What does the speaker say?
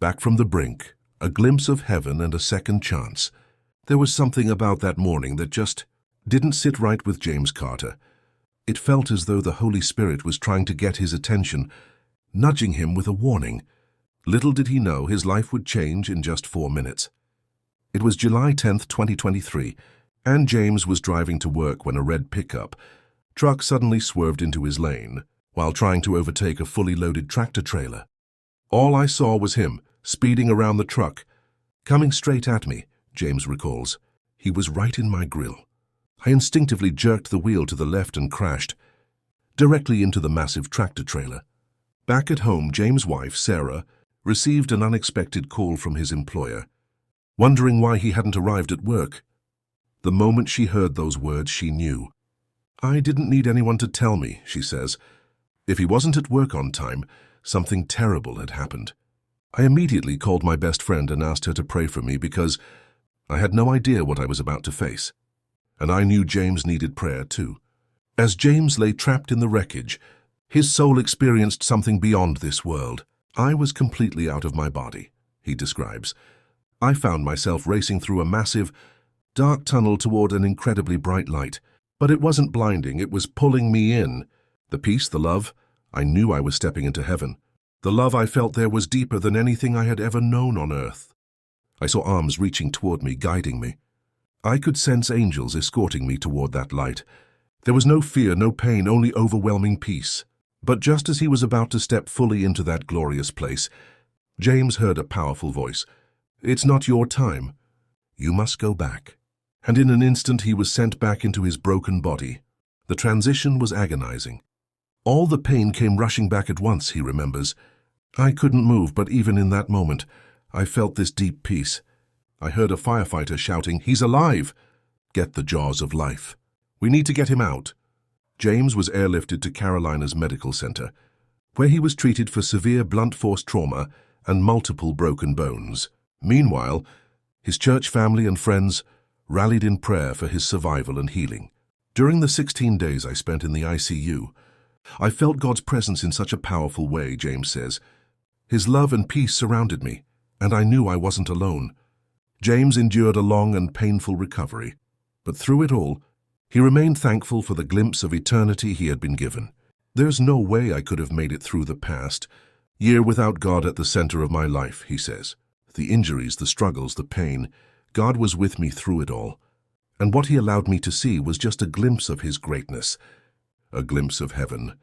Back from the brink, a glimpse of heaven and a second chance. There was something about that morning that just didn't sit right with James Carter. It felt as though the Holy Spirit was trying to get his attention, nudging him with a warning. Little did he know his life would change in just 4 minutes. It was July 10th, 2023, and James was driving to work when a red pickup truck suddenly swerved into his lane while trying to overtake a fully loaded tractor-trailer. All I saw was him, speeding around the truck, coming straight at me, James recalls. He was right in my grill. I instinctively jerked the wheel to the left and crashed directly into the massive tractor-trailer. Back at home, James' wife, Sarah, received an unexpected call from his employer, wondering why he hadn't arrived at work. The moment she heard those words, she knew. "I didn't need anyone to tell me," she says. "If he wasn't at work on time, something terrible had happened." I immediately called my best friend and asked her to pray for me because I had no idea what I was about to face. And I knew James needed prayer too. As James lay trapped in the wreckage, his soul experienced something beyond this world. "I was completely out of my body," he describes. "I found myself racing through a massive, dark tunnel toward an incredibly bright light. But it wasn't blinding, it was pulling me in. The peace, the love, I knew I was stepping into heaven. The love I felt there was deeper than anything I had ever known on earth. I saw arms reaching toward me, guiding me. I could sense angels escorting me toward that light. There was no fear, no pain, only overwhelming peace. But just as he was about to step fully into that glorious place, James heard a powerful voice. "It's not your time. You must go back." And in an instant he was sent back into his broken body. The transition was agonizing. All the pain came rushing back at once, he remembers. I couldn't move, but even in that moment, I felt this deep peace. I heard a firefighter shouting, "He's alive! Get the jaws of life. We need to get him out." James was airlifted to Carolina's Medical Center, where he was treated for severe blunt force trauma and multiple broken bones. Meanwhile, his church family and friends rallied in prayer for his survival and healing. During the 16 days I spent in the ICU, I felt God's presence in such a powerful way, James says. His love and peace surrounded me, and I knew I wasn't alone. James endured a long and painful recovery, but through it all, he remained thankful for the glimpse of eternity he had been given. "There's no way I could have made it through the past year without God at the center of my life," he says. "The injuries, the struggles, the pain, God was with me through it all. And what he allowed me to see was just a glimpse of his greatness, a glimpse of heaven."